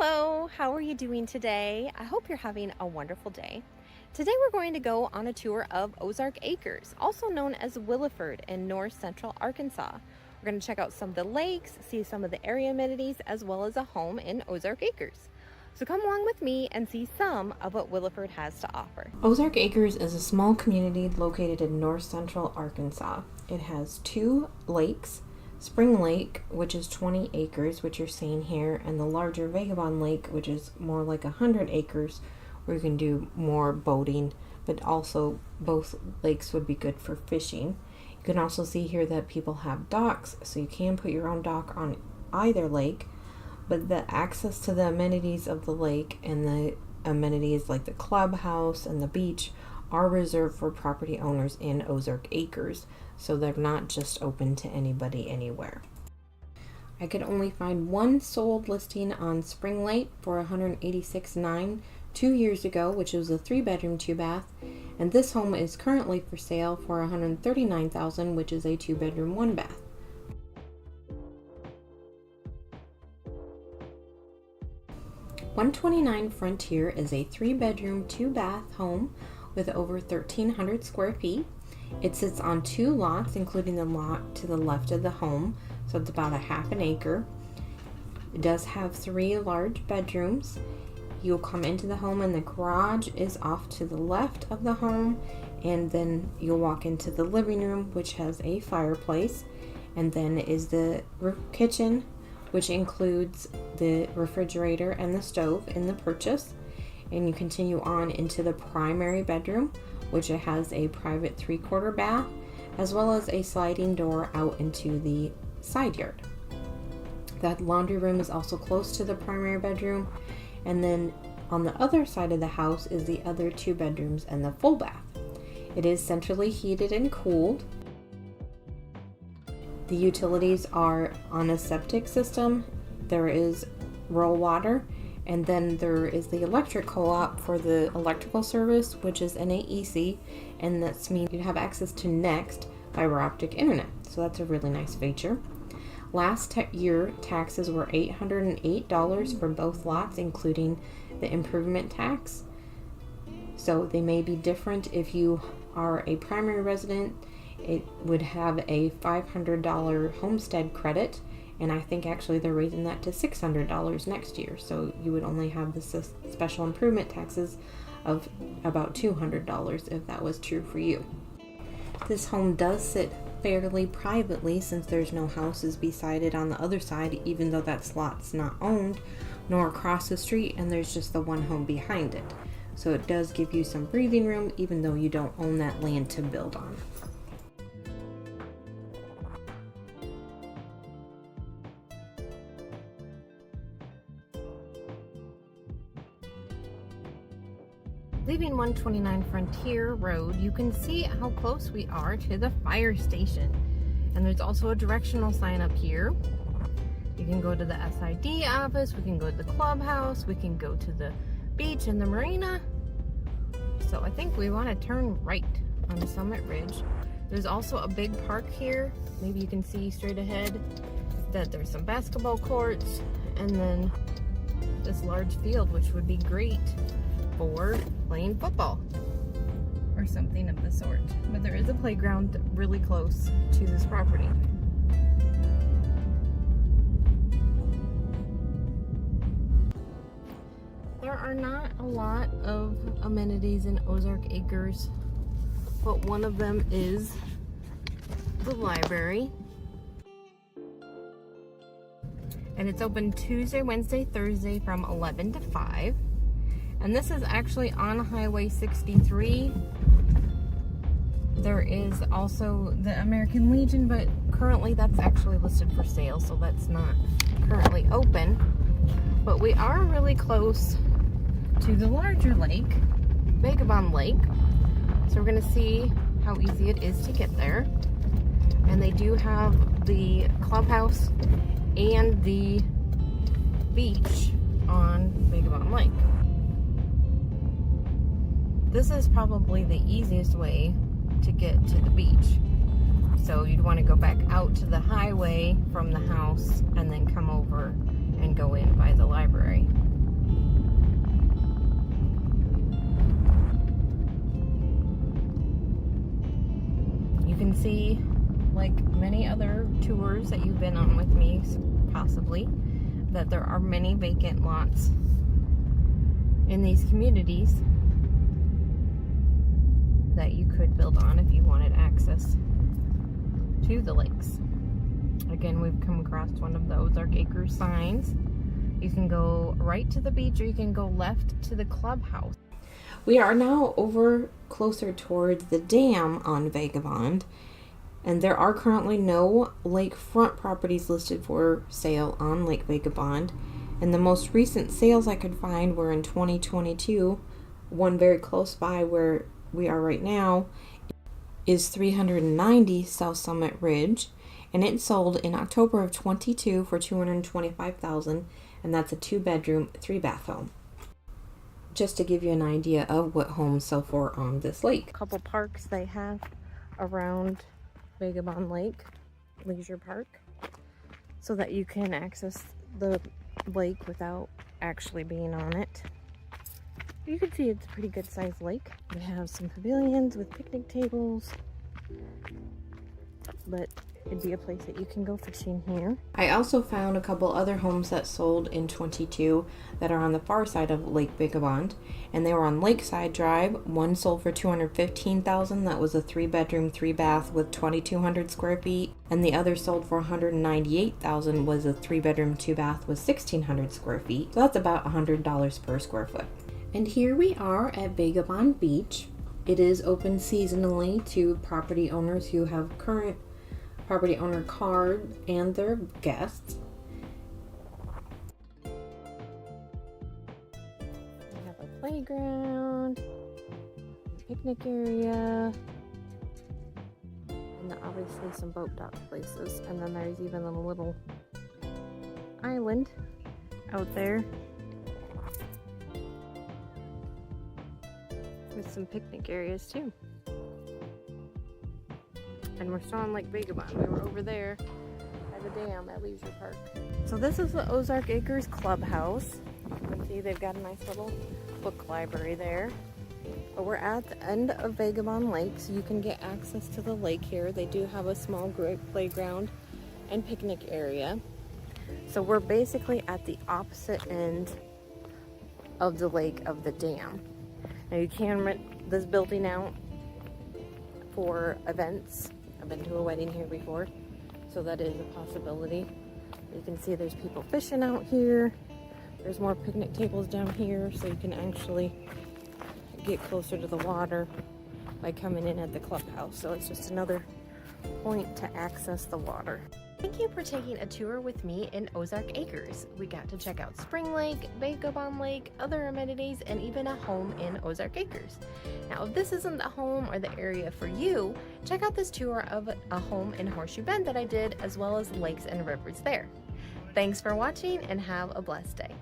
Hello, how are you doing today? I hope you're having a wonderful day. Today we're going to go on a tour of Ozark Acres, also known as Williford in north central Arkansas. We're going to check out some of the lakes, see some of the area amenities, as well as a home in Ozark Acres. So come along with me and see some of what Williford has to offer. Ozark Acres is a small community located in north central Arkansas. It has 2 lakes, Spring Lake, which is 20 acres, which you're seeing here, and the larger Vagabond Lake, which is more like 100 acres, where you can do more boating, but also both lakes would be good for fishing. You can also see here that people have docks, so you can put your own dock on either lake, but the access to the amenities of the lake and the amenities like the clubhouse and the beach are reserved for property owners in Ozark Acres, so they're not just open to anybody anywhere. I could only find one sold listing on Spring Lake for $186,900 2 years ago, which was a 3-bedroom, 2-bath, and this home is currently for sale for $139,000, which is a 2-bedroom, 1-bath. $129 Frontier is a 3-bedroom, 2-bath home with over 1,300 square feet. It sits on 2 lots, including the lot to the left of the home, so it's about a half an acre. It does have 3 large bedrooms. You'll come into the home and the garage is off to the left of the home, and then you'll walk into the living room, which has a fireplace, and then is the kitchen, which includes the refrigerator and the stove in the purchase. And you continue on into the primary bedroom, which it has a private 3/4 bath, as well as a sliding door out into the side yard. That laundry room is also close to the primary bedroom, and then on the other side of the house is the other 2 bedrooms and the full bath. It is centrally heated and cooled. The utilities are on a septic system. There is rural water, and then there is the electric co-op for the electrical service, which is NAEC, and that means you have access to Next fiber optic internet. So that's a really nice feature. Last year, taxes were $808 for both lots, including the improvement tax. So they may be different. If you are a primary resident, it would have a $500 homestead credit, and I think actually they're raising that to $600 next year. So you would only have the special improvement taxes of about $200 if that was true for you. This home does sit fairly privately since there's no houses beside it on the other side, even though that lot's not owned, nor across the street, and there's just the one home behind it. So it does give you some breathing room, even though you don't own that land to build on. Leaving 129 Frontier Road, you can see how close we are to the fire station. And there's also a directional sign up here. You can go to the SID office, we can go to the clubhouse, we can go to the beach and the marina. So I think we want to turn right on Summit Ridge. There's also a big park here. Maybe you can see straight ahead that there's some basketball courts, and then this large field, which would be great for playing football or something of the sort. But there is a playground really close to this property. There are not a lot of amenities in Ozark Acres, but one of them is the library. And it's open Tuesday, Wednesday, Thursday from 11 to 5. And this is actually on Highway 63. There is also the American Legion, but currently that's actually listed for sale, so that's not currently open. But we are really close to the larger lake, Vagabond Lake. So we're going to see how easy it is to get there. And they do have the clubhouse and the beach on Vagabond Lake. This is probably the easiest way to get to the beach. So you'd want to go back out to the highway from the house and then come over and go in by the library. tours that you've been on with me, possibly, that there are many vacant lots in these communities that you could build on if you wanted access to the lakes. Again, we've come across one of the Ozark Acres signs. You can go right to the beach, or you can go left to the Clubhouse. We are now over closer towards the dam on Vagabond, and there are currently no lakefront properties listed for sale on Lake Vagabond. And the most recent sales I could find were in 2022. One very close by where we are right now is 390 South Summit Ridge, and it sold in October of 22 for $225,000, and that's a 2-bedroom, 3-bath home. Just to give you an idea of what homes sell for on this lake. A couple parks they have around Vagabond Lake, Leisure Park, so that you can access the lake without actually being on it. You can see it's a pretty good sized lake. We have some pavilions with picnic tables, but it'd be a place that you can go fishing here. I also found a couple other homes that sold in 22 that are on the far side of Lake Vagabond, and they were on Lakeside Drive. One sold for $215,000. That was a 3-bedroom, 3-bath with 2,200 square feet, and the other sold for $198,000. Was a 3-bedroom, 2-bath with 1,600 square feet. So that's about $100 per square foot. And here we are at Vagabond Beach. It is open seasonally to property owners who have current property owner card and their guests. We have a playground, picnic area, and obviously some boat dock places. And then there's even a little island out there with some picnic areas too. And we're still on Lake Vagabond. We were over there at the dam at Leisure Park. So this is the Ozark Acres Clubhouse. You can see they've got a nice little book library there. But we're at the end of Vagabond Lake, so you can get access to the lake here. They do have a small playground and picnic area. So we're basically at the opposite end of the lake of the dam. Now you can rent this building out for events. I've been to a wedding here before, so that is a possibility. You can see there's people fishing out here. There's more picnic tables down here, so you can actually get closer to the water by coming in at the clubhouse. So it's just another point to access the water. Thank you for taking a tour with me in Ozark Acres. We got to check out Spring Lake, Vagabond Lake, other amenities, and even a home in Ozark Acres. Now, if this isn't the home or the area for you, check out this tour of a home in Horseshoe Bend that I did, as well as lakes and rivers there. Thanks for watching, and have a blessed day.